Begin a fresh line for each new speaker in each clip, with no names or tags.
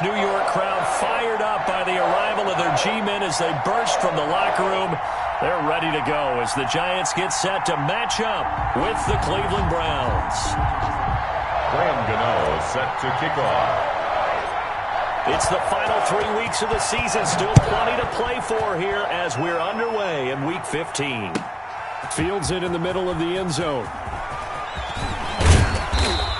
this New York crowd fired up by the arrival of their G-men as they burst from the locker room. They're ready to go as the Giants get set to match up with the Cleveland Browns.
Graham Gano set to kick off.
It's the final 3 weeks of the season. Still plenty to play for here as we're underway in Week 15.
Fields it in the middle of the end zone.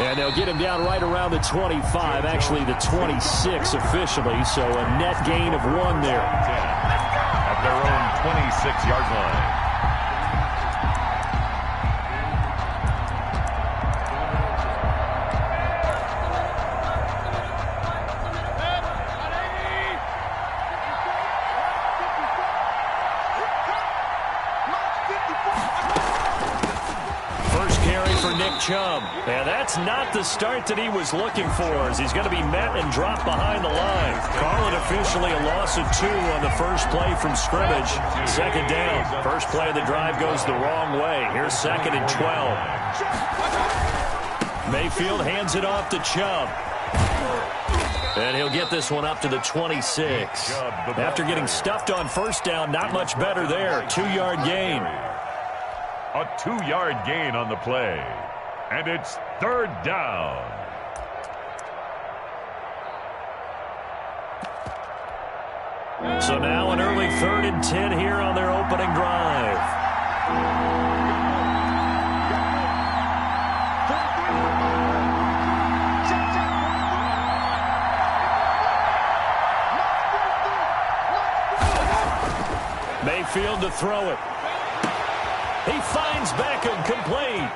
And they'll get him down right around the 25, actually the 26 officially, so a net gain of 1 there.
At their own 26-yard line.
Chubb. And that's not the start that he was looking for, as he's going to be met and dropped behind the line. Call it officially a loss of 2 on the first play from scrimmage. Second down. First play of the drive goes the wrong way. Here's 2nd and 12. Mayfield hands it off to Chubb. And he'll get this one up to the 26. After getting stuffed on first down, not much better there. 2-yard gain.
A 2-yard gain on the play. And it's 3rd down.
So now an early 3rd and 10 here on their opening drive. Mayfield to throw it. He finds Beckham complete.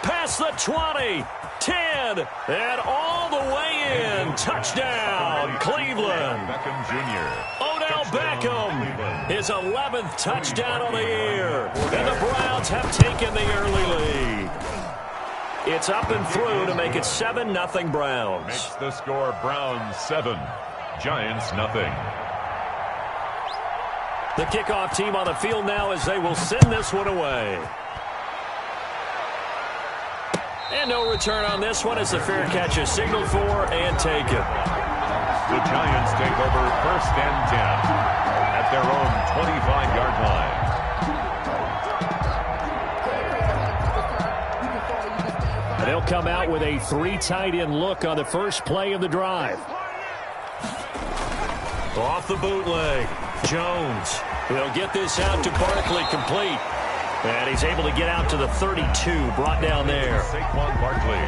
Past the 20, 10, and all the way in. Touchdown, Cleveland.
Beckham Jr.
Odell Beckham, his 11th touchdown on the year. And the Browns have taken the early lead. It's up and through to make it 7-0 Browns.
Makes the score Browns 7, Giants nothing.
The kickoff team on the field now as they will send this one away. And no return on this one as the fair catch is signaled for and taken.
The Giants take over 1st and 10 at their own 25-yard line.
They'll come out with a 3 tight end look on the first play of the drive.
Off the bootleg, Jones. He'll get this out to Barkley complete. And he's able to get out to the 32, brought down there.
Saquon Barkley.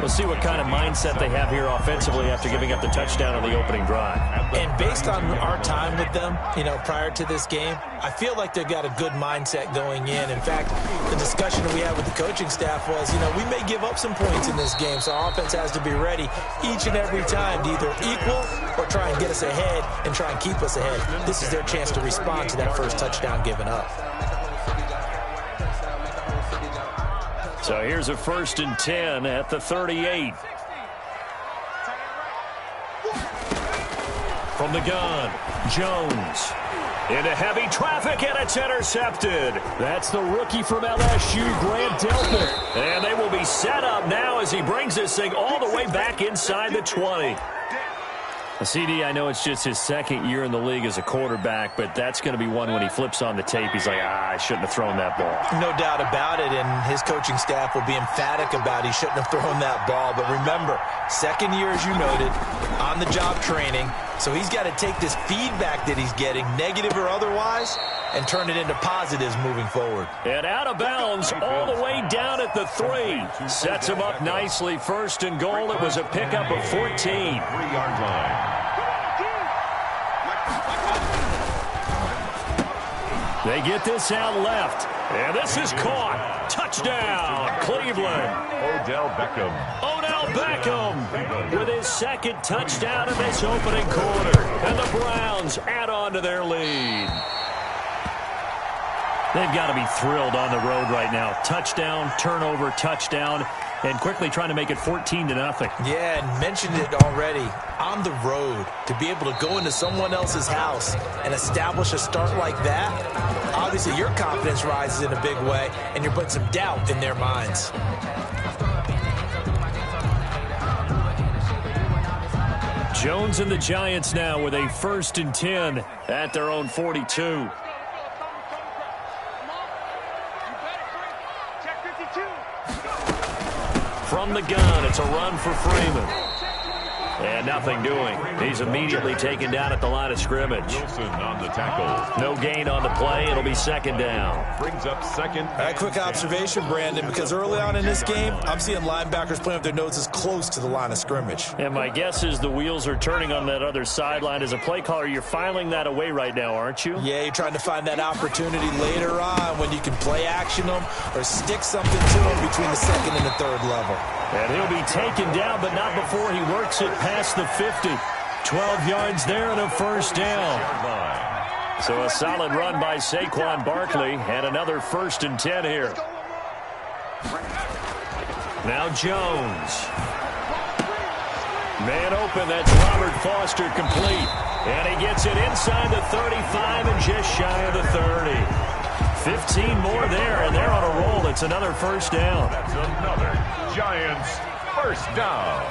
We'll see what kind of mindset they have here offensively after giving up the touchdown on the opening drive.
And based on our time with them, prior to this game, I feel like they've got a good mindset going in. In fact, the discussion that we had with the coaching staff was, we may give up some points in this game, so our offense has to be ready each and every time to either equal or try and get us ahead and try and keep us ahead. This is their chance to respond to that first touchdown given up.
So here's a 1st and 10 at the 38. From the gun, Jones. Into heavy traffic, and it's intercepted.
That's the rookie from LSU, Grant Delpit.
And they will be set up now as he brings this thing all the way back inside the 20. CD, I know it's just his 2nd year in the league as a quarterback, but that's going to be one when he flips on the tape. He's like, I shouldn't have thrown that ball.
No doubt about it, and his coaching staff will be emphatic about he shouldn't have thrown that ball. But remember, 2nd year, as you noted, on-the-job training, so he's got to take this feedback that he's getting, negative or otherwise, and turn it into positives moving forward.
And out of bounds all the way down at the 3. Sets him up nicely. 1st and goal. It was a pickup of 14.
3-yard line.
They get this out left. And this is caught. Touchdown, Cleveland.
Odell Beckham.
Odell Beckham with his 2nd touchdown in this opening quarter. And the Browns add on to their lead. They've got to be thrilled on the road right now. Touchdown, turnover, touchdown, and quickly trying to make it 14-0.
Yeah, and mentioned it already. On the road, to be able to go into someone else's house and establish a start like that, obviously your confidence rises in a big way, and you're putting some doubt in their minds.
Jones and the Giants now with a 1st and 10 at their own 42. From the gun, it's a run for Freeman. And nothing doing. He's immediately taken down at the line of scrimmage.
Wilson on the tackle.
No gain on the play. It'll be 2nd down.
Brings up 2nd.
A quick observation, Brandon, because early on in this game, I'm seeing linebackers playing with their noses close to the line of scrimmage.
And my guess is the wheels are turning on that other sideline. As a play caller, you're filing that away right now, aren't you?
Yeah, you're trying to find that opportunity later on when you can play action them or stick something to them between the 2nd and the 3rd level.
And he'll be taken down, but not before he works it past the 50. 12 yards there and a 1st down. So a solid run by Saquon Barkley and another 1st and 10 here. Now Jones. Man open, that's Robert Foster complete. And he gets it inside the 35 and just shy of the 30. 15 more there, and they're on a roll. It's another 1st down.
That's another Giants 1st down.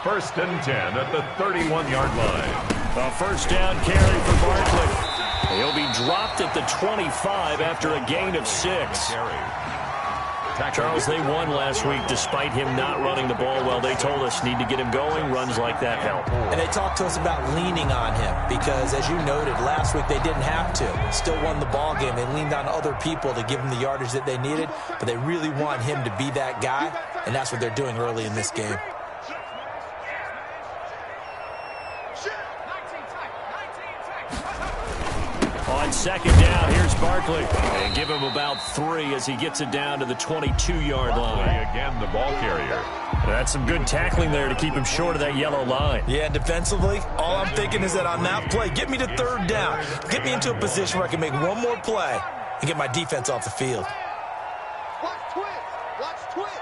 1st and 10 at the 31-yard line.
A 1st down carry for Barkley. He'll be dropped at the 25 after a gain of 6. Charles, they won last week despite him not running the ball well. They told us need to get him going. Runs like that help.
And they talked to us about leaning on him because, as you noted, last week they didn't have to. Still won the ball game. They leaned on other people to give them the yardage that they needed, but they really want him to be that guy, and that's what they're doing early in this game.
On 2nd down, here's Barkley. And give him about 3 as he gets it down to the 22-yard line.
Again, the ball carrier.
That's some good tackling there to keep him short of that yellow line.
Yeah, and defensively, all I'm thinking is that on that play, get me to 3rd down. Get me into a position where I can make one more play and get my defense off the field.
Watch twist. Watch twist.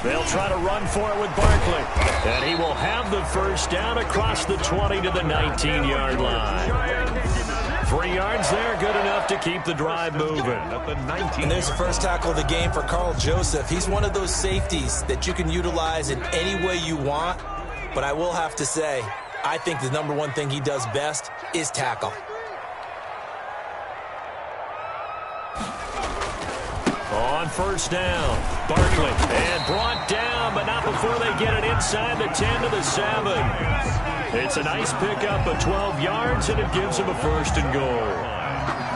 They'll try to run for it with Barkley. And he will have the 1st down across the 20 to the 19-yard line. 3 yards there, good enough to keep the drive moving.
At the 19.
And there's the first tackle of the game for Karl Joseph. He's one of those safeties that you can utilize in any way you want. But I will have to say, I think the #1 thing he does best is tackle.
On 1st down, Barkley. And brought down, but not before they get it inside the 10 to the 7. It's a nice pickup of 12 yards, and it gives them a 1st and goal.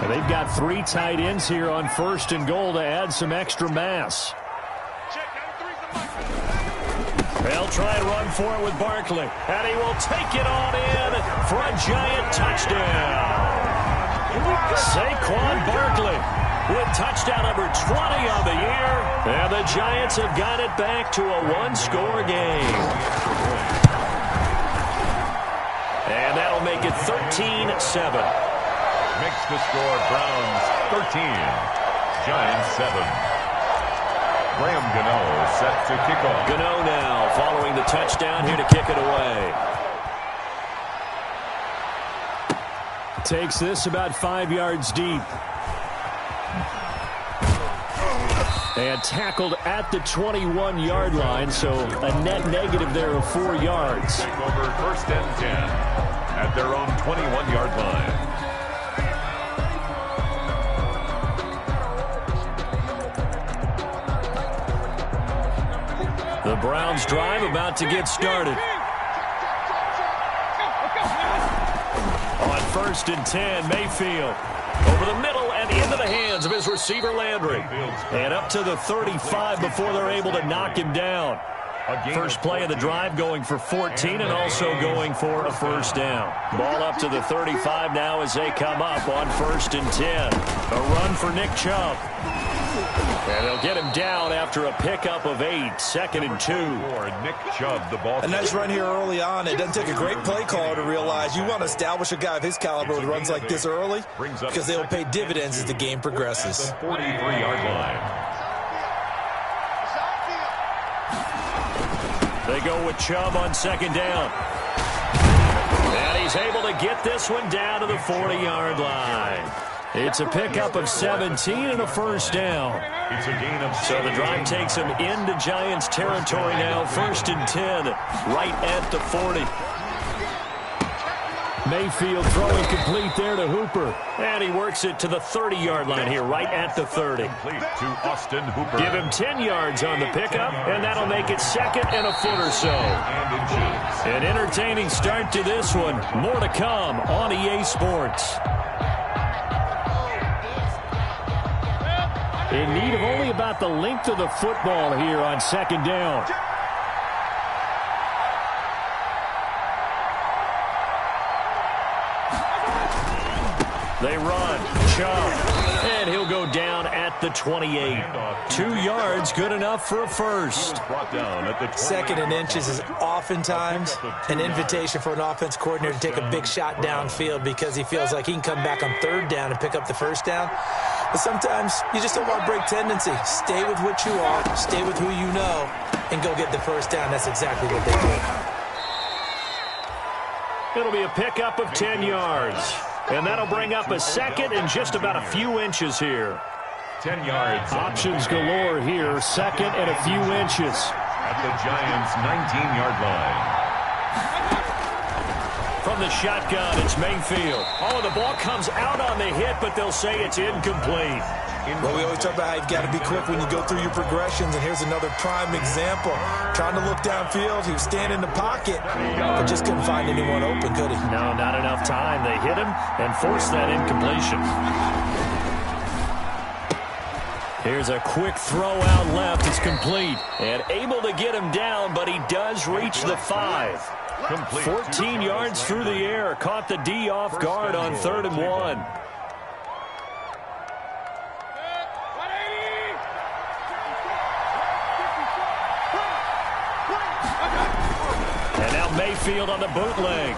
And they've got 3 tight ends here on 1st and goal to add some extra mass. They'll try and run for it with Barkley. And he will take it on in for a Giant touchdown. Saquon Barkley with touchdown number 20 on the year. And the Giants have got it back to a 1-score game. And that'll make it 13-7.
Makes the score Browns 13. Giants 7. Graham Gano set to kick off.
Gano now following the touchdown here to kick it away. Takes this about 5 yards deep. And tackled at the 21-yard line, so a net negative there of 4 yards.
Take over 1st and 10 at their own 21-yard line.
The Browns drive about to get started. On 1st and 10, Mayfield. Over the middle and into the hands of his receiver, Landry. And up to the 35 before they're able to knock him down. First play of the drive going for 14 and also going for a 1st down. Ball up to the 35 now as they come up on 1st and 10. A run for Nick Chubb. And they'll get him down after a pickup of 8. 2nd and 2.
For Nick Chubb, the ball.
A nice run here early on. It doesn't take a great play caller to realize you want to establish a guy of his caliber with runs like this early because they will pay dividends as the game progresses.
At the 43-yard line.
They go with Chubb on 2nd down. And he's able to get this one down to the 40-yard line. It's a pickup of 17 and a first down.
It's a gain of 7.
So the drive takes him into Giants territory now. 1st and 10, right at the 40. Mayfield throwing complete there to Hooper. And he works it to the 30-yard line here, right at the 30.
Complete to Austin Hooper.
Give him 10 yards on the pickup, and that'll make it 2nd and a foot or so. An entertaining start to this one. More to come on EA Sports. In need of only about the length of the football here on 2nd down. They run, Chubb, and he'll go down at the 28. 2 yards, good enough for a first.
Brought down at the
2nd and inches is oftentimes an invitation for an offense coordinator to take a big shot downfield because he feels like he can come back on 3rd down and pick up the first down. But sometimes you just don't want to break tendency. Stay with what you are, stay with who you know, and go get the first down. That's exactly what they do.
It'll be a pickup of 10 yards. And that'll bring up a 2nd and just about a few inches here.
10 yards.
Options galore here. 2nd and a few inches.
At the Giants' 19-yard line.
From the shotgun, it's Mayfield. Oh, the ball comes out on the hit, but they'll say it's incomplete.
Well, we always talk about how you've got to be quick when you go through your progressions, and here's another prime example. Trying to look downfield, he was standing in the pocket, but just couldn't find anyone open, could he?
No, not enough time. They hit him and forced that incompletion. Here's a quick throw out left. It's complete. And able to get him down, but he does reach the 5. 14 yards through the air. Caught the D off guard on 3rd and 1. And now Mayfield on the bootleg.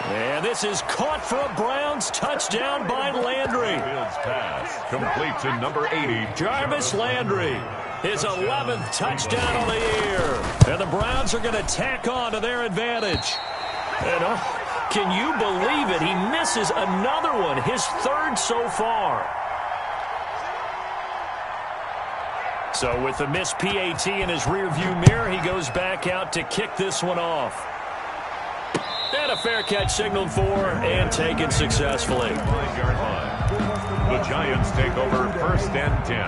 And this is caught for a Browns touchdown by Landry.
Fields pass complete to number 80.
Jarvis Landry, his 11th touchdown of the year. And the Browns are going to tack on to their advantage. And can you believe it? He misses another one, his 3rd so far. So with the missed PAT in his rearview mirror, he goes back out to kick this one off. And a fair catch signaled for and taken successfully.
5-yard line. The Giants take over 1st and 10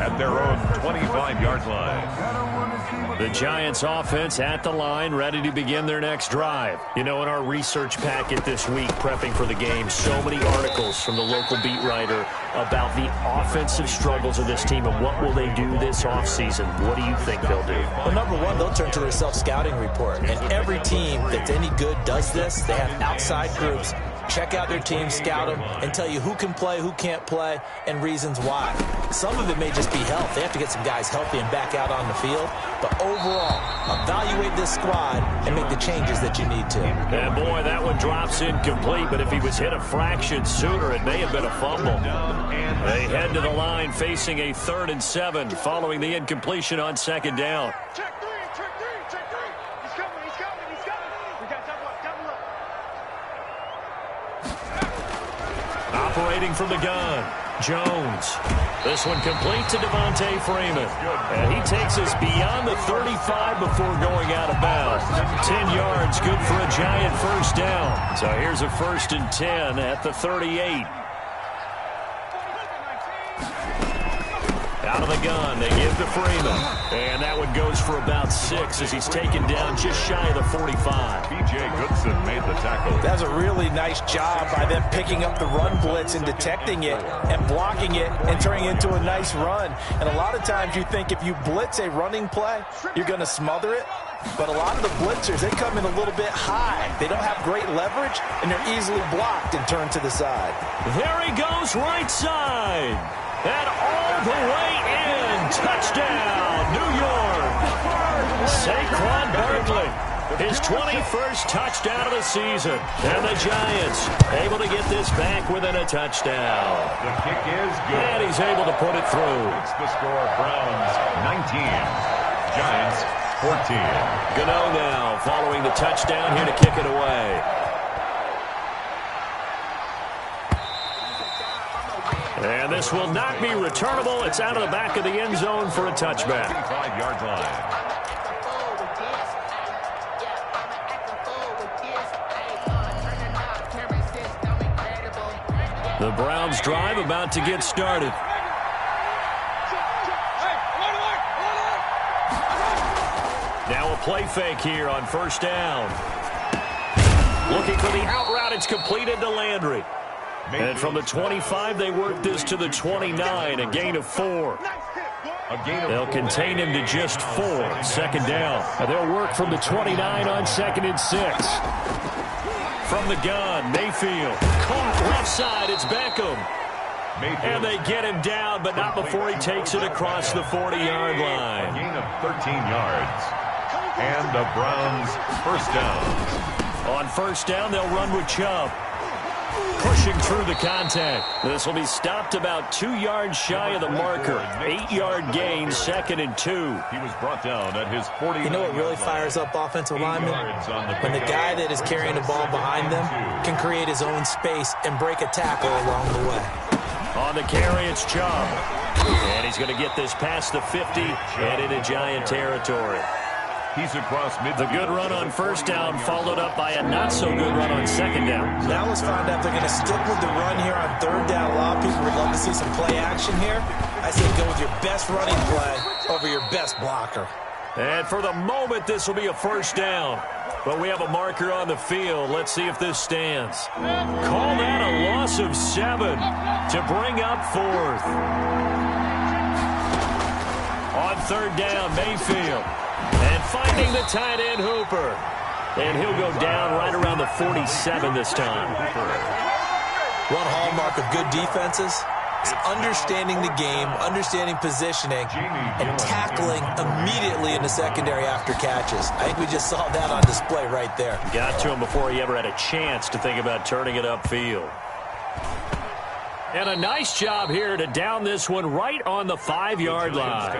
at their own 25-yard line.
The Giants offense at the line, ready to begin their next drive. You know, in our research packet this week, prepping for the game, so many articles from the local beat writer about the offensive struggles of this team and what will they do this offseason. What do you think they'll do?
Well, number one, they'll turn to their self-scouting report. And every team that's any good does this. They have outside groups. Check out their team, scout them, and tell you who can play, who can't play, and reasons why. Some of it may just be health. They have to get some guys healthy and back out on the field. But overall, evaluate this squad and make the changes that you need to.
And boy, that one drops incomplete, but if he was hit a fraction sooner, it may have been a fumble. They head to the line facing a 3rd and 7 following the incompletion on 2nd down.
Check 3, check 3, check 3. He's coming, he's coming, he's coming. We got double up, double up.
Operating from the gun, Jones. This one complete to Devontae Freeman. And he takes us beyond the 35 before going out of bounds. 10 yards, good for a Giant first down. So here's a 1st and 10 at the 38. Out of the gun, they give to Freeman. And that one goes for about 6 as he's taken down just shy of the 45.
B.J. Goodson made the tackle.
That was a really nice job by them picking up the run blitz and detecting it and blocking it and turning it into a nice run. And a lot of times you think if you blitz a running play, you're going to smother it. But a lot of the blitzers, they come in a little bit high. They don't have great leverage, and they're easily blocked and turned to the side.
There he goes, right side. And all the way in. Touchdown, New York. Saquon Barkley, his 21st touchdown of the season. And the Giants able to get this back within a touchdown.
The kick is good.
And he's able to put it through.
It's the score. Browns 19, Giants 14.
Gano now following the touchdown here to kick it away. And this will not be returnable. It's out of the back of the end zone for a touchback.
5-yard line.
The Browns drive about to get started. Now a play fake here on first down. Looking for the out route. It's completed to Landry. And from the 25, they work this to the 29, a gain of 4. They'll contain him to just 4. Second down.
They'll work from the 29 on 2nd and 6.
From the gun, Mayfield. Caught left side. It's Beckham. And they get him down, but not before he takes it across the 40-yard line.
A gain of 13 yards. And the Browns first down.
On first down, they'll run with Chubb. Pushing through the contact. This will be stopped about 2 yards shy of the marker. 8-yard gain, 2nd and 2.
He was brought down at his 40.
You know what really fires up offensive linemen? When the guy that is carrying the ball behind them can create his own space and break a tackle along the way.
On the carry, it's Chubb. And he's going to get this past the 50 and into Giant territory.
He's across mid.
The good run on first down followed up by a not-so-good run on second down.
Now let's find out if they're going to stick with the run here on third down. A lot of people would love to see some play action here. I say go with your best running play over your best blocker.
And for the moment, this will be a first down. But we have a marker on the field. Let's see if this stands. Call that a loss of 7 to bring up 4th. On third down, Mayfield. And finding the tight end, Hooper. And he'll go down right around the 47 this time.
One hallmark of good defenses is understanding the game, understanding positioning, and tackling immediately in the secondary after catches. I think we just saw that on display right there.
Got to him before he ever had a chance to think about turning it upfield. And a nice job here to down this one right on the 5-yard line.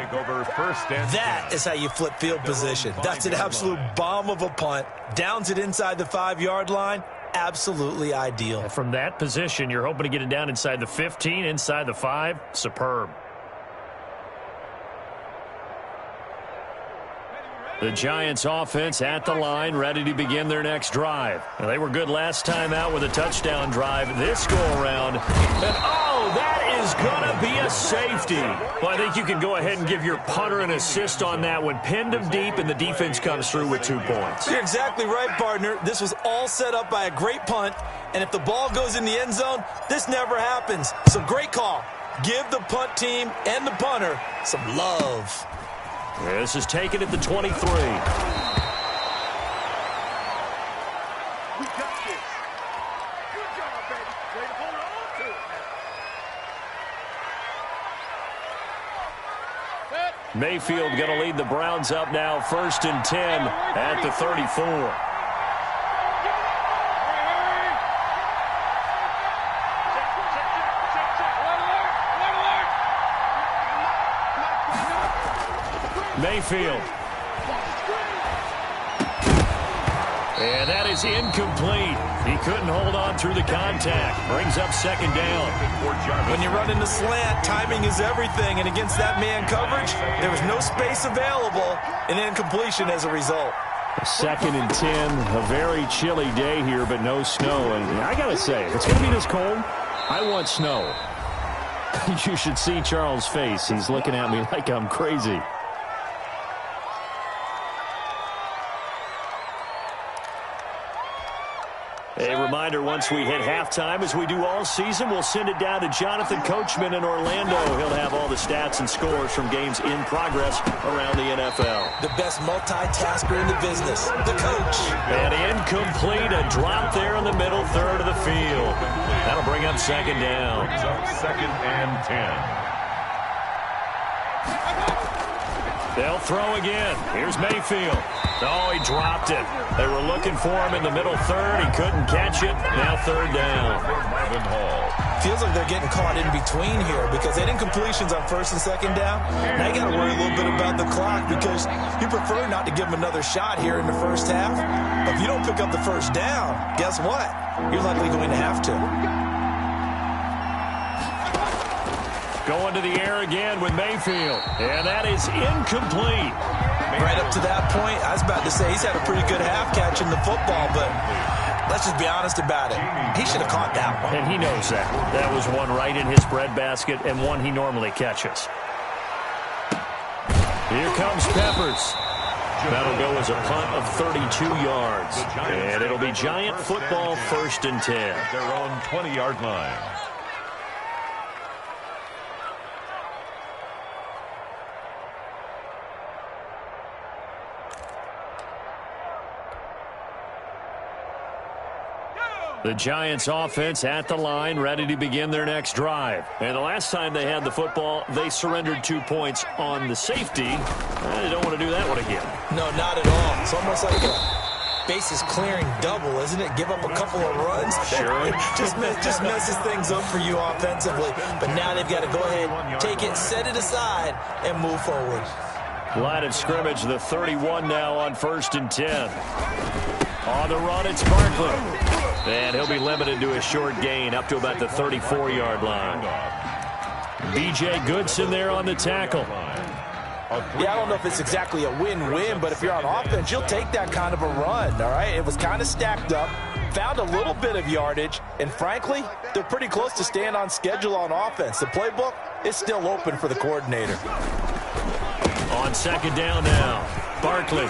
That is how you flip field position. That's an absolute bomb of a punt. Downs it inside the 5-yard line. Absolutely ideal.
From that position, you're hoping to get it down inside the 15, inside the 5. Superb. The Giants offense at the line, ready to begin their next drive. Now, they were good last time out with a touchdown drive. This go-around, and oh, that is going to be a safety. Well, I think you can go ahead and give your punter an assist on that one. Pinned him deep, and the defense comes through with 2 points.
You're exactly right, partner. This was all set up by a great punt, and if the ball goes in the end zone, this never happens. So great call. Give the punt team and the punter some love.
This is taken at the 23.
We got this. Good job, baby. Way to hold on to it.
Mayfield going to lead the Browns up now, 1st and 10 at the 34. Mayfield. And that is incomplete. He couldn't hold on through the contact. Brings up second down.
When you run in the slant, timing is everything. And against that man coverage, there was no space available, and incompletion as a result.
2nd and 10, a very chilly day here, but no snow. And I got to say, if it's going to be this cold, I want snow. You should see Charles' face. He's looking at me like I'm crazy.
A reminder, once we hit halftime, as we do all season, we'll send it down to Jonathan Coachman in Orlando. He'll have all the stats and scores from games in progress around the NFL.
The best multitasker in the business, the coach.
And incomplete, a drop there in the middle third of the field. That'll bring up second down.
2nd and 10.
They'll throw again. Here's Mayfield. Oh, he dropped it. They were looking for him in the middle third. He couldn't catch it. Now 3rd down.
Marvin Hall.
Feels like they're getting caught in between here because they had incompletions on 1st and 2nd down. Now you got to worry a little bit about the clock because you prefer not to give them another shot here in the first half. But if you don't pick up the first down, guess what? You're likely going to have to.
Going to the air again with Mayfield. And that is incomplete.
Right up to that point, I was about to say he's had a pretty good half catching the football, but let's just be honest about it. He should have caught that one.
And he knows that. That was one right in his breadbasket and one he normally catches. Here comes Peppers. That'll go as a punt of 32 yards. And it'll be Giant football, 1st and 10.
Their own 20-yard line.
The Giants offense at the line, ready to begin their next drive. And the last time they had the football, they surrendered 2 points on the safety. They don't want to do that one again.
No, not at all. It's almost like a bases clearing double, isn't it? Give up a couple of runs.
Sure.
just messes things up for you offensively. But now they've got to go ahead, take it, set it aside, and move forward.
Line of scrimmage, the 31 now on 1st and 10. On the run, it's Barkley. And he'll be limited to a short gain up to about the 34-yard line. B.J. Goodson there on the tackle.
Yeah, I don't know if it's exactly a win-win, but if you're on offense, you'll take that kind of a run, all right? It was kind of stacked up, found a little bit of yardage, and frankly, they're pretty close to staying on schedule on offense. The playbook is still open for the coordinator.
On 2nd down now, Barkley.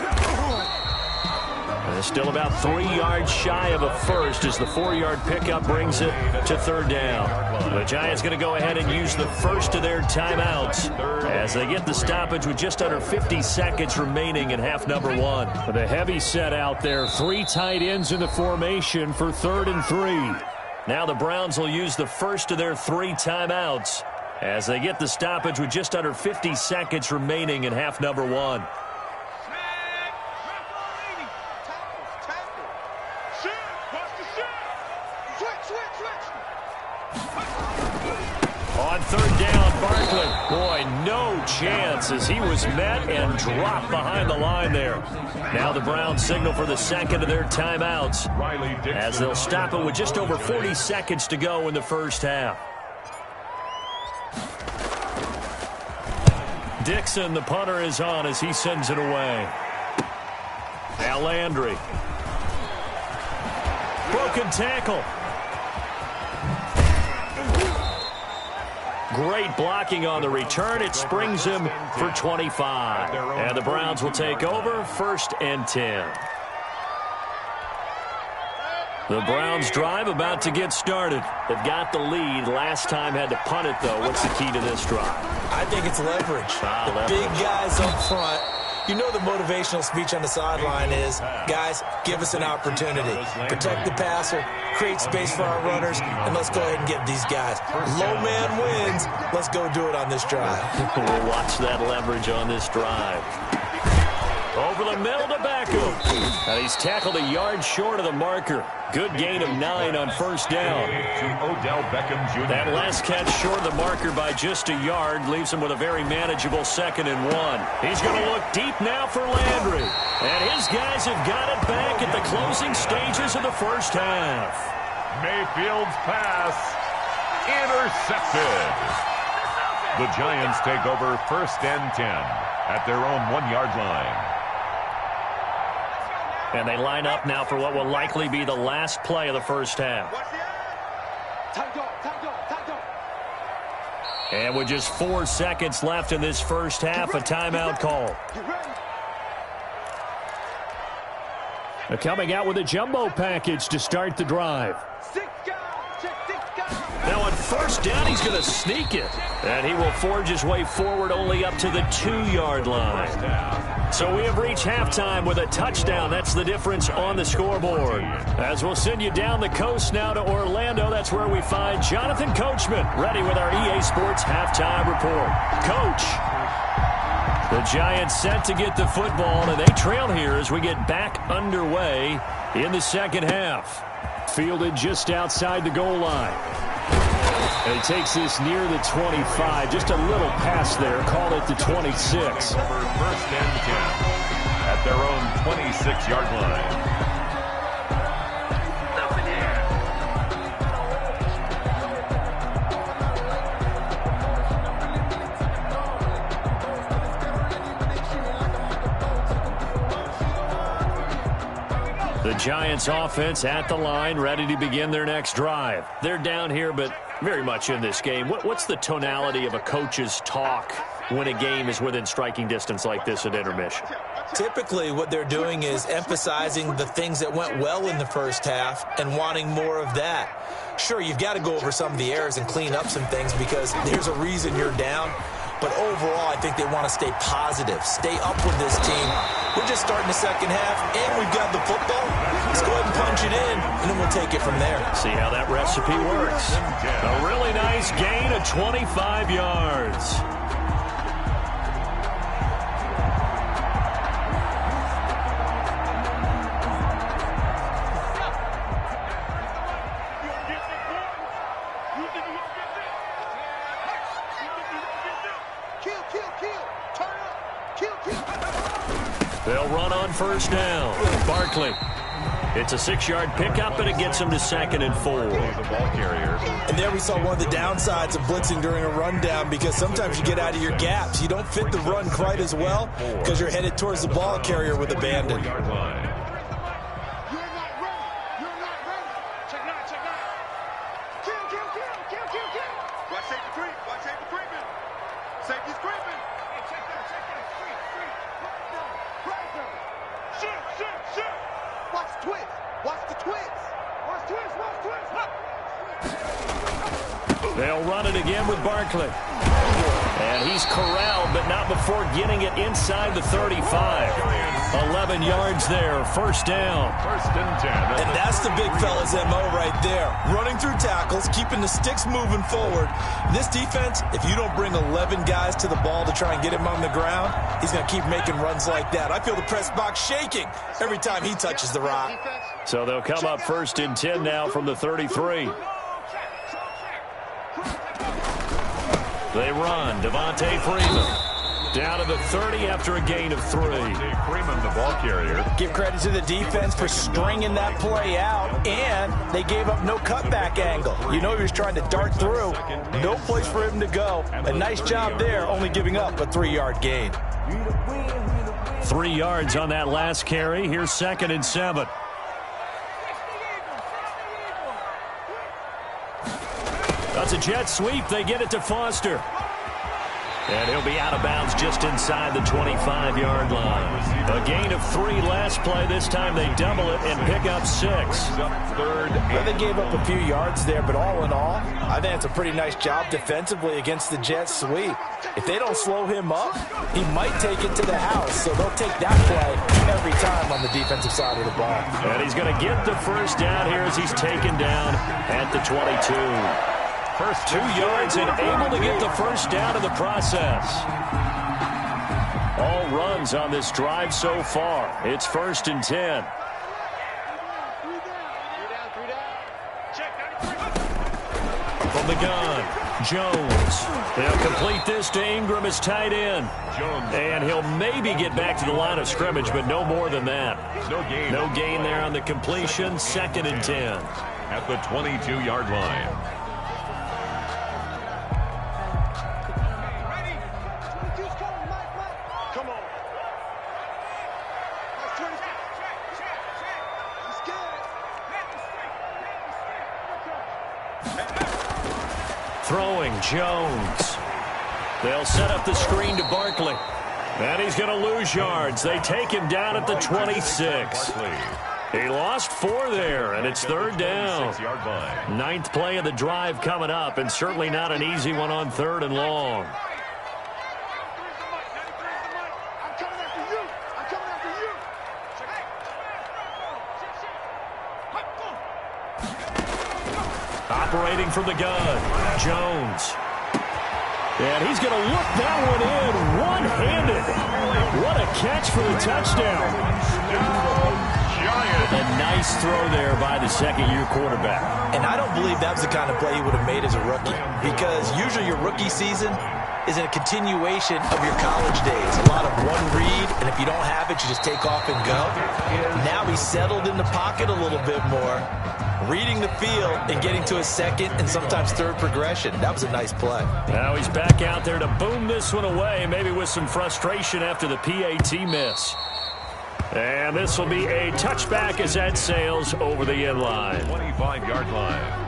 Still about 3 yards shy of a first as the 4-yard pickup brings it to 3rd down. The Giants going to go ahead and use the first of their timeouts as they get the stoppage with just under 50 seconds remaining in half number 1. With a heavy set out there, 3 tight ends in the formation for 3rd and 3. Now the Browns will use the first of their 3 timeouts as they get the stoppage with just under 50 seconds remaining in half number 1. On 3rd down, Barkley. Boy, no chance as he was met and dropped behind the line there. Now the Browns signal for the second of their timeouts as they'll stop it with just over 40 seconds to go in the first half. Dixon, the punter, is on as he sends it away. Now Landry. Broken tackle. Great blocking on the return. It springs him for 25. And the Browns will take over 1st and 10. The Browns drive about to get started. They've got the lead. Last time had to punt it, though. What's the key to this drive?
I think it's leverage. The big guys up front. You know the motivational speech on the sideline is, guys, give us an opportunity. Protect the passer, create space for our runners, and let's go ahead and get these guys. Low man wins. Let's go do it on this drive.
We'll watch that leverage on this drive. Over the middle to Beckham. And he's tackled a yard short of the marker. Good gain of 9 on 1st down.
To Odell Beckham Jr.
That last catch short of the marker by just a yard leaves him with a very manageable 2nd and 1. He's going to look deep now for Landry. And his guys have got it back at the closing stages of the first half.
Mayfield's pass intercepted. The Giants take over 1st and 10 at their own 1-yard line.
And they line up now for what will likely be the last play of the first half. And with just 4 seconds left in this first half, a timeout call. They're coming out with a jumbo package to start the drive. Now on 1st down, he's going to sneak it. And he will forge his way forward only up to the 2-yard line. So we have reached halftime with a touchdown. That's the difference on the scoreboard. As we'll send you down the coast now to Orlando, that's where we find Jonathan Coachman ready with our EA Sports halftime report. Coach. The Giants set to get the football, and they trail here as we get back underway in the 2nd half. Fielded just outside the goal line. And he takes this near the 25. Just a little pass there. Call it the 26.
1st and 10 at their own 26-yard line.
The Giants offense at the line, ready to begin their next drive. They're down here, but very much in this game. What's the tonality of a coach's talk when a game is within striking distance like this at intermission?
Typically, what they're doing is emphasizing the things that went well in the first half and wanting more of that. Sure, you've got to go over some of the errors and clean up some things because there's a reason you're down. But overall, I think they want to stay positive, stay up with this team. We're just starting the second half, and we've got the football. Let's go ahead and punch it in, and then we'll take it from there.
See how that recipe works. A really nice gain of 25 yards. They'll run on first down. Barkley. It's a 6-yard pickup, and it gets him to 2nd and 4.
The ball carrier.
And there we saw one of the downsides of blitzing during a rundown because sometimes you get out of your gaps. You don't fit the run quite as well because you're headed towards the ball carrier with abandon.
Yard line.
You're not ready. You're not ready. Check 9, check 9. Kill. Watch safety creep. Watch safety creeping. Safety's creeping. Hey, check that. Creep. Right down. Shoot. Watch the twist. Watch the twist.
They'll run it again with Barkley. And he's corralled, but not before getting it inside the 35. 11 yards there, first down.
1st and 10.
And that's the big fella's MO right there. Running through tackles, keeping the sticks moving forward. This defense, if you don't bring 11 guys to the ball to try and get him on the ground, he's going to keep making runs like that. I feel the press box shaking every time he touches the rock.
So they'll come up 1st and 10 now from the 33. They run. Devontae Freeman down to the 30 after a gain of 3.
Freeman, the ball carrier.
Give credit to the defense for stringing that play out, and they gave up no cutback angle. You know he was trying to dart through. No place for him to go. A nice job there, only giving up a 3-yard gain.
3 yards on that last carry. Here's 2nd and 7. That's a jet sweep. They get it to Foster. And he'll be out of bounds just inside the 25-yard line. A gain of 3 last play. This time they double it and pick up 6.
Well, they gave up a few yards there, but all in all, I think it's a pretty nice job defensively against the jet sweep. If they don't slow him up, he might take it to the house, so they'll take that play every time on the defensive side of the ball.
And he's going to get the first down here as he's taken down at the 22. First 2 yards and able to get the first down in the process. All runs on this drive so far. It's 1st and 10. From the gun, Jones. They'll complete this to Ingram as tight end. And he'll maybe get back to the line of scrimmage, but no more than that. No gain there on the completion. 2nd and 10.
At the 22-yard line.
Throwing, Jones. They'll set up the screen to Barkley. And he's going to lose yards. They take him down at the 26. He lost 4 there, and it's 3rd down. 9th play of the drive coming up, and certainly not an easy one on 3rd and long. Operating from the gun, Jones. And he's going to look that one in one-handed. What a catch for the touchdown. A nice throw there by the second-year quarterback.
And I don't believe that was the kind of play he would have made as a rookie, because usually your rookie season is a continuation of your college days. A lot of one read, and if you don't have it, you just take off and go. Now he's settled in the pocket a little bit more, reading the field and getting to a second and sometimes third progression. That was a nice play.
Now he's back out there to boom this one away, maybe with some frustration after the PAT miss. And this will be a touchback as that sails over the end line.
25-yard line.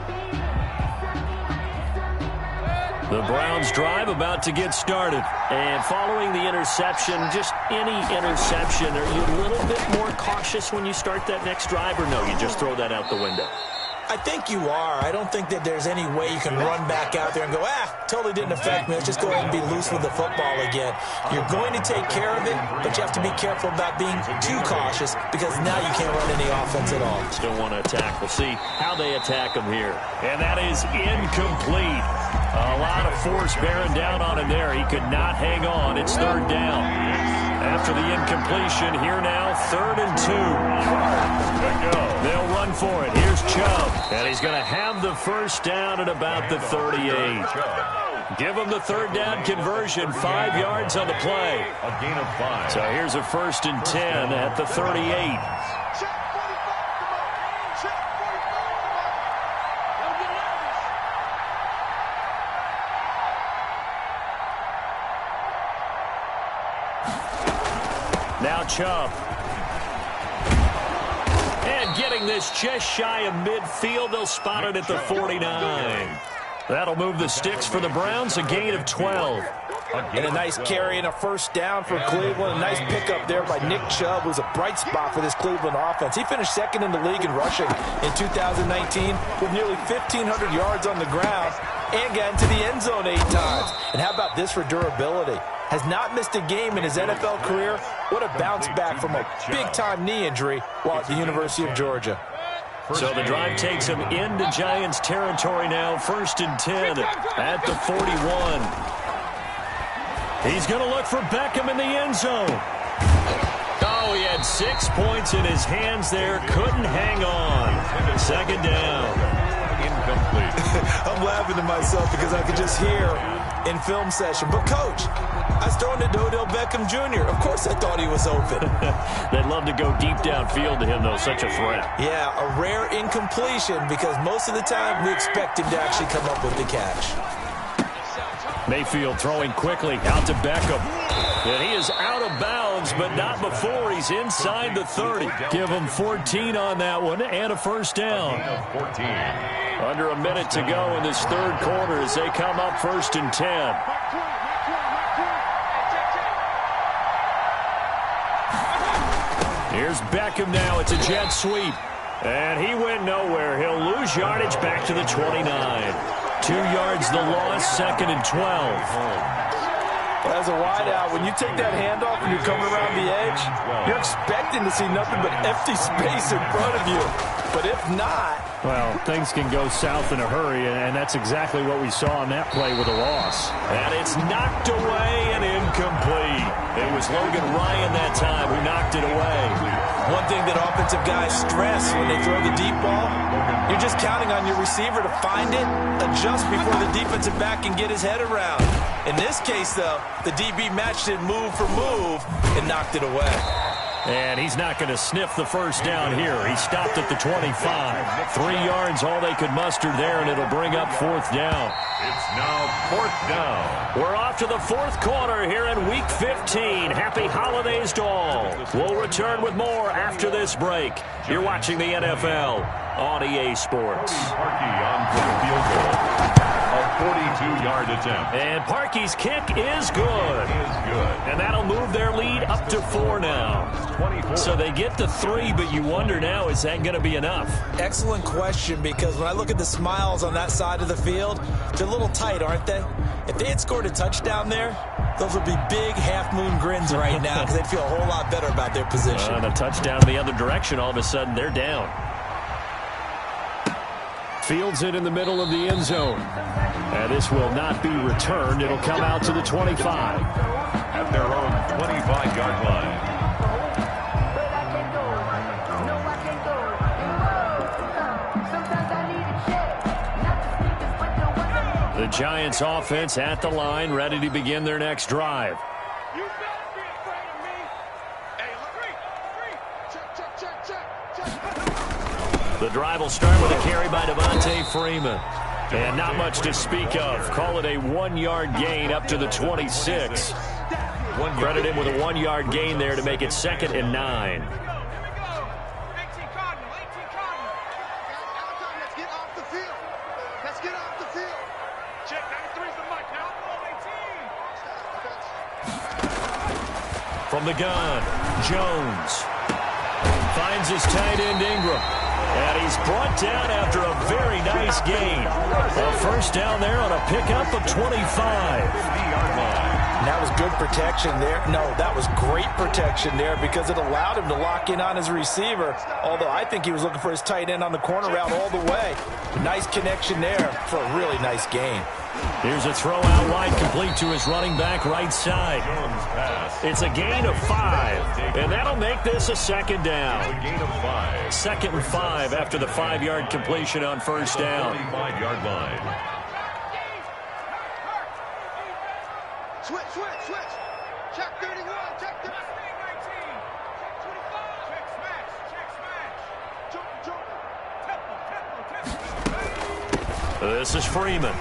The Browns drive about to get started.
And following the interception, just any interception, are you a little bit more cautious when you start that next drive, or no, you just throw that out the window?
I think you are. I don't think that there's any way you can run back out there and go, totally didn't affect me. Let's just go ahead and be loose with the football again. You're going to take care of it, but you have to be careful about being too cautious because now you can't run any offense at all.
Still want to attack. We'll see how they attack them here.
And that is incomplete. A lot of force bearing down on him there. He could not hang on. It's third down. After the incompletion, here now, 3rd and 2. They'll run for it. Here's Chubb. And he's going to have the first down at about the 38. Give him the third down conversion. 5 yards on the play.
A gain of 5.
So here's a 1st and 10 at the 38. Now Chubb. And getting this just shy of midfield. They'll spot it at the 49. That'll move the sticks for the Browns. A gain of 12.
And a nice carry and a first down for Cleveland. A nice pickup there by Nick Chubb, who's a bright spot for this Cleveland offense. He finished 2nd in the league in rushing in 2019 with nearly 1,500 yards on the ground and got into the end zone 8 times. And how about this for durability? Has not missed a game in his NFL career. What a bounce back from a big-time knee injury while at the University of Georgia.
So the drive takes him into Giants territory now. 1st and 10 at the 41. He's going to look for Beckham in the end zone. Oh, he had 6 points in his hands there. Couldn't hang on. 2nd down.
Incomplete.
I'm laughing to myself because I could just hear in film session. But, Coach, I was throwing to Odell Beckham Jr. Of course I thought he was open.
They'd love to go deep downfield to him, though. Such a threat.
Yeah, a rare incompletion because most of the time we expect him to actually come up with the catch.
Mayfield throwing quickly out to Beckham. And he is out of bounds, but not before he's inside the 30. Give him 14 on that one and a first down.
14.
Under a minute to go in this 3rd quarter as they come up 1st and 10. Here's Beckham now. It's a jet sweep. And he went nowhere. He'll lose yardage back to the 29. 2 yards the loss, 2nd and 12.
Well, as a wideout, when you take that handoff and you're coming around the edge, you're expecting to see nothing but empty space in front of you. But if not...
Well, things can go south in a hurry, and that's exactly what we saw on that play with a loss.
And it's knocked away and incomplete. It was Logan Ryan that time who knocked it away.
One thing that offensive guys stress when they throw the deep ball, you're just counting on your receiver to find it, adjust before the defensive back can get his head around. In this case, though, the DB matched it move for move and knocked it away.
And he's not going to sniff the first down here. He stopped at the 25. 3 yards, all they could muster there, and it'll bring up 4th down.
It's now 4th down.
We're off to the 4th quarter here in Week 15. Happy holidays to all. We'll return with more after this break. You're watching the NFL on EA Sports.
Parkey on for the field goal. A 42-yard attempt.
And Parkey's kick is good. And that'll move their lead up to 4 now.
24.
So they get to 3, but you wonder now, is that going to be enough?
Excellent question, because when I look at the smiles on that side of the field, they're a little tight, aren't they? If they had scored a touchdown there, those would be big half-moon grins right now because they'd feel a whole lot better about their position.
And a touchdown the other direction, all of a sudden they're down.
Fields it in the middle of the end zone. And this will not be returned. It'll come out to the 25.
At their own 25-yard line.
The Giants offense at the line, ready to begin their next drive.
You better be afraid of me. Hey, check.
The drive will start with a carry by Devontae Freeman. And not much to speak of. Call it a 1-yard gain up to the 26. Credit him with a 1-yard gain there to make it 2nd and 9.
Let's get off the field. Let's get off the field. Check 93's the mic now.
From the gun, Jones finds his tight end Ingram. And he's brought down after a very nice gain. A first down there on a pickup of 25.
And that was good protection there. No, that was great protection there because it allowed him to lock in on his receiver. Although I think he was looking for his tight end on the corner route all the way. Nice connection there for a really nice gain.
Here's a throw out wide, complete to his running back right side. It's a gain of 5, and that'll make this a 2nd down. 2nd and 5 after the 5-yard completion on first down.
5-yard line.
Switch. Check 31. Check 31. Check 25. Check smash. Jump.
This is Freeman.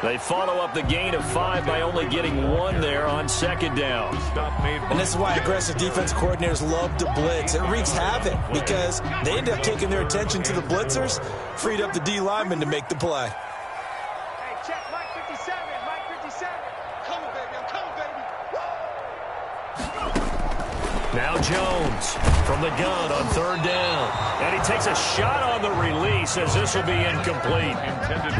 They follow up the gain of 5 by only getting 1 there on 2nd down.
And this is why aggressive defense coordinators love to blitz. It wreaks havoc because they end up taking their attention to the blitzers, freed up the D lineman to make the play.
Hey, check Mike 57. Mike 57. Come on, baby. I'm coming, baby.
Now Jones from the gun on 3rd down. And he takes a shot on the release as this will be incomplete.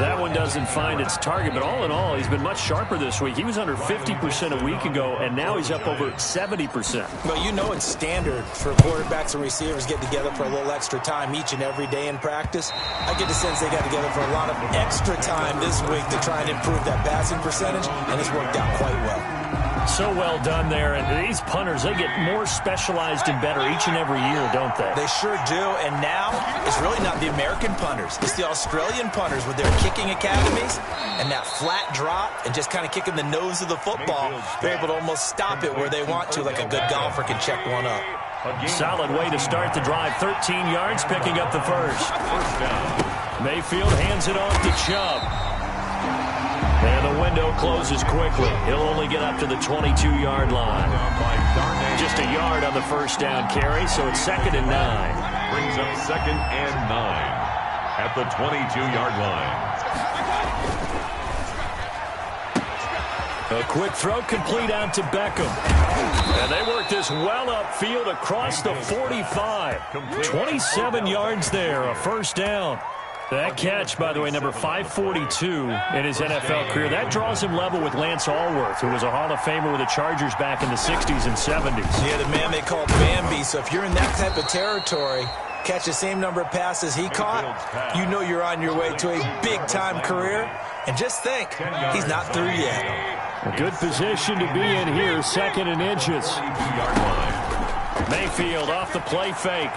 That one doesn't find its target, but all in all, he's been much sharper this week. He was under 50% a week ago, and now he's up over 70%.
Well, you know it's standard for quarterbacks and receivers get together for a little extra time each and every day in practice. I get the sense they got together for a lot of extra time this week to try and improve that passing percentage, and it's worked out quite well.
So well done there, and these punters, they get more specialized and better each and every year, don't they?
They sure do, and now it's really not the American punters. It's the Australian punters with their kicking academies and that flat drop and just kind of kicking the nose of the football. They're able to almost stop it where they want to, like a good golfer can check one up.
Solid way to start the drive. 13 yards, picking up the first. Mayfield hands it off to Chubb. And the window closes quickly. He'll only get up to the 22-yard line. Just a yard on the first down carry, so it's 2nd and 9.
Brings up 2nd and 9 at the 22-yard line.
A quick throw complete out to Beckham. And they work this well upfield across the 45. 27 yards there, a first down. That catch, by the way, number 542 in his NFL career. That draws him level with Lance Allworth, who was a Hall of Famer with the Chargers back in the 60s and 70s.
Yeah, the man they called Bambi. So if you're in that type of territory, catch the same number of passes he caught, you know you're on your way to a big-time career. And just think, he's not through yet.
A good position to be in here, 2nd and inches. Mayfield off the play fake.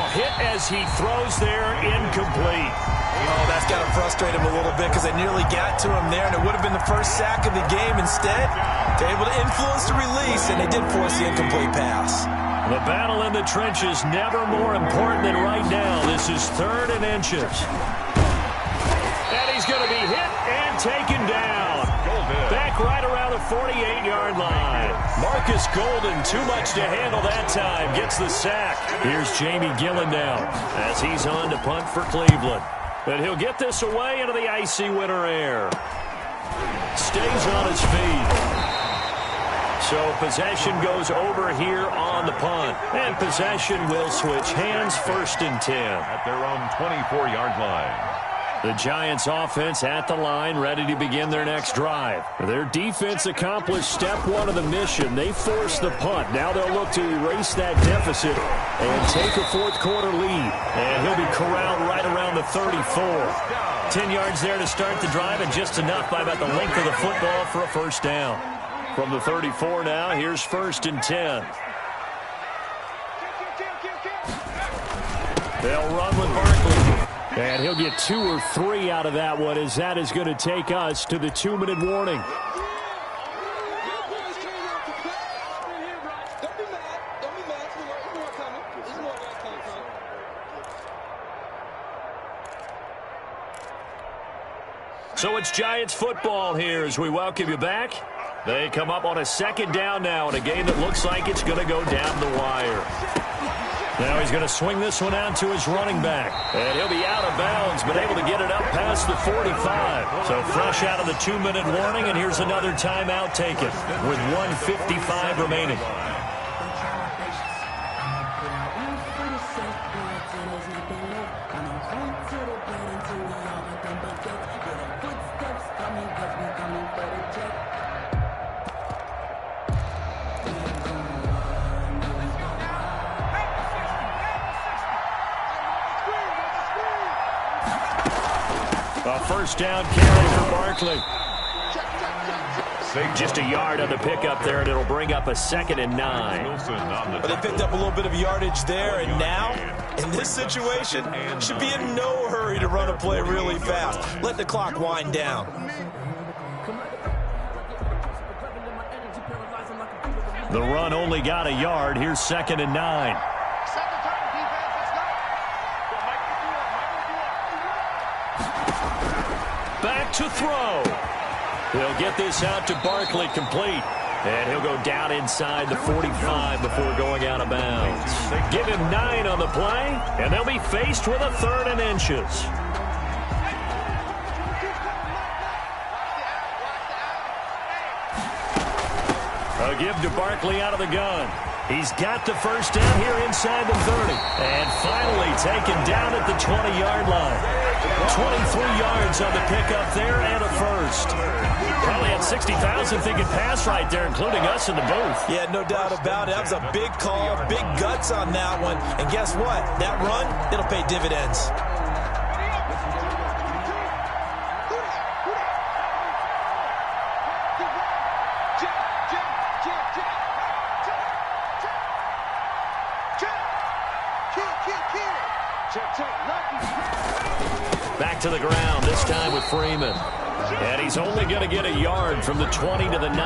Hit as he throws there, incomplete.
Oh, that's got to frustrate him a little bit because they nearly got to him there, and it would have been the first sack of the game. Instead, they're able to influence the release, and they did force the incomplete pass.
The battle in the trenches never more important than right now. This is 3rd and inches. And he's going to be hit and taken down. Back right around the 48-yard line. Marcus Golden, too much to handle that time, gets the sack. Here's Jamie Gillen now as he's on to punt for Cleveland. But he'll get this away into the icy winter air. Stays on his feet. So possession goes over here on the punt. And possession will switch hands, 1st and 10.
At their own 24-yard line.
The Giants offense at the line, ready to begin their next drive. Their defense accomplished step 1 of the mission. They forced the punt. Now they'll look to erase that deficit and take a 4th quarter lead. And he'll be corralled right around the 34. 10 yards there to start the drive, and just enough by about the length of the football for a first down. From the 34 now, here's 1st and 10. They'll run with Barkley. And he'll get 2 or 3 out of that one, as that is going to take us to the 2-minute warning. So it's Giants football here as we welcome you back. They come up on a second down now in a game that looks like it's going to go down the wire. Now he's going to swing this one out to his running back. And he'll be out of bounds, but able to get it up past the 45. So fresh out of the 2-minute warning, and here's another timeout taken with 1:55 remaining. A first down carry for Barkley. Just a yard on the pickup there, and it'll bring up a 2nd and 9.
But they picked up a little bit of yardage there, and now, in this situation, should be in no hurry to run a play really fast. Let the clock wind down.
The run only got a yard. Here's 2nd and 9. Back to throw. He'll get this out to Barkley, complete. And he'll go down inside the 45 before going out of bounds. Give him 9 on the play, and they'll be faced with a 3rd and inches. A give to Barkley out of the gun. He's got the first down here inside the 30. And finally taken down at the 20-yard line. 23 yards on the pickup there and a first. Probably had 60,000 thinking pass right there, including us in the booth.
Yeah, no doubt about it. That was a big call, big guts on that one. And guess what? That run, it'll pay dividends.
Back to the ground, this time with Freeman. And he's only going to get a yard from the 20 to the 19.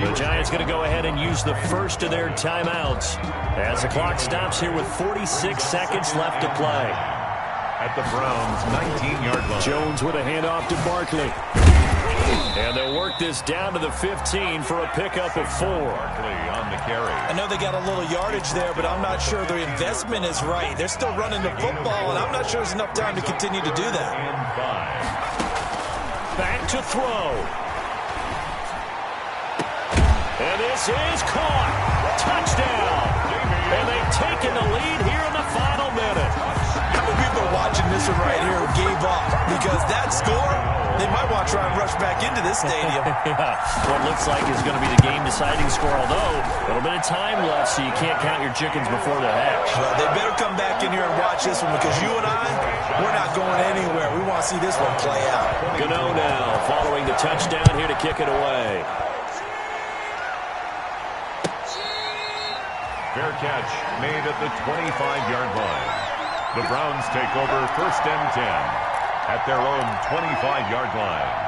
The Giants going to go ahead and use the first of their timeouts as the clock stops here with 46 seconds left to play.
At the Browns' 19-yard line.
Jones with a handoff to Barkley. And they'll work this down to the 15 for a pickup of 4.
Barkley on the carry.
I know they got a little yardage there, but I'm not sure their investment is right. They're still running the football, and I'm not sure there's enough time to continue to do that.
And 5.
Back to throw. And this is caught. Touchdown. And they've taken the lead here in the final minute.
We've been watching this one right here who gave up, because that score, they might want to try and rush back into this stadium.
Yeah, what looks like is going to be the game-deciding score, although a little bit of time left, so you can't count your chickens before they're hatched.
Well, they better come back in here and watch this one, because you and I, we're not going anywhere. We want to see this one play out.
Gano now following the touchdown here to kick it away.
Fair catch made at the 25-yard line. The Browns take over 1st and 10 at their own 25-yard line.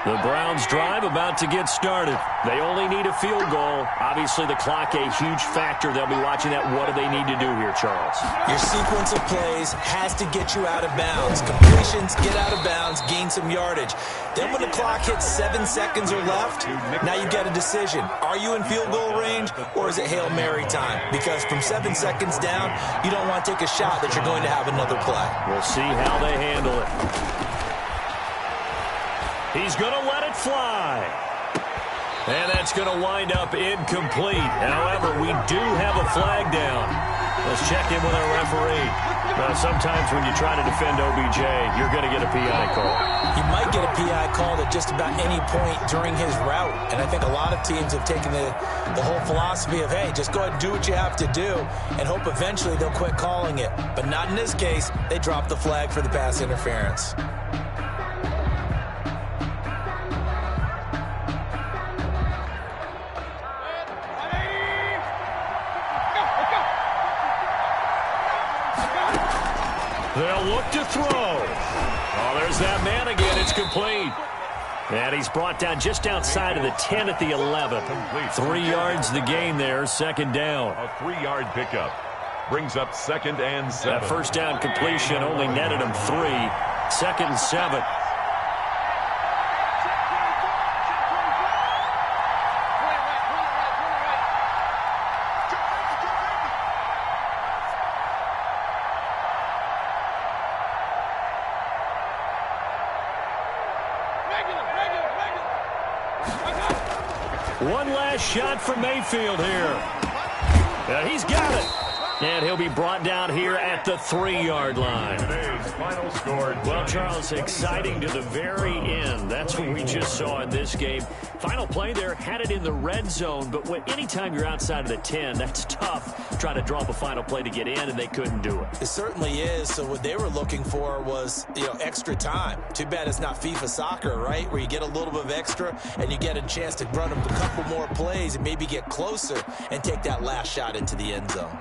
The Browns drive about to get started. They only need a field goal. Obviously, the clock a huge factor. They'll be watching that. What do they need to do here, Charles?
Your sequence of plays has to get you out of bounds. Completions, get out of bounds, gain some yardage. Then when the clock hits 7 seconds or left, now you've got a decision. Are you in field goal range, or is it Hail Mary time? Because from 7 seconds down, you don't want to take a shot that you're going to have another play.
We'll see how they handle it. He's going to let it fly. And that's going to wind up incomplete. However, we do have a flag down. Let's check in with our referee. Now, sometimes when you try to defend OBJ, you're going to get a PI call.
You might get a PI called at just about any point during his route. And I think a lot of teams have taken the whole philosophy of, hey, just go ahead and do what you have to do and hope eventually they'll quit calling it. But not in this case. They dropped the flag for the pass interference.
They'll look to throw. Oh, there's that man again. It's complete. And he's brought down just outside of the 10 at the 11. 3 yards the gain there, 2nd down.
A 3-yard pickup brings up 2nd and 7.
That first down completion only netted him 3. 2nd and 7. One last shot for Mayfield here. He's got it. And he'll be brought down here at the 3-yard line.
Today's final score.
Well, Charles, exciting to the very end. That's what we just saw in this game. Final play there, had it in the red zone, but anytime you're outside of the 10, that's tough trying to draw up a final play to get in, and they couldn't do it.
It certainly is. So what they were looking for was, extra time. Too bad it's not FIFA soccer, right, where you get a little bit of extra and you get a chance to run a couple more plays and maybe get closer and take that last shot into the end zone.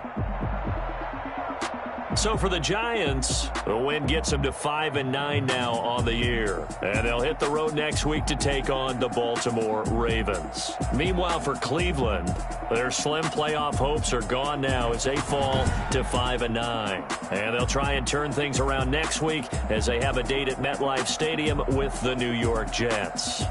So for the Giants, the win gets them to 5-9 now on the year. And they'll hit the road next week to take on the Baltimore Ravens. Meanwhile, for Cleveland, their slim playoff hopes are gone now as they fall to 5-9. And they'll try and turn things around next week as they have a date at MetLife Stadium with the New York Jets.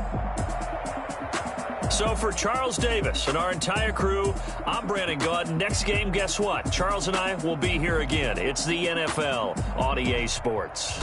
So for Charles Davis and our entire crew, I'm Brandon Gaudin. Next game, guess what? Charles and I will be here again. It's the NFL on EA Sports.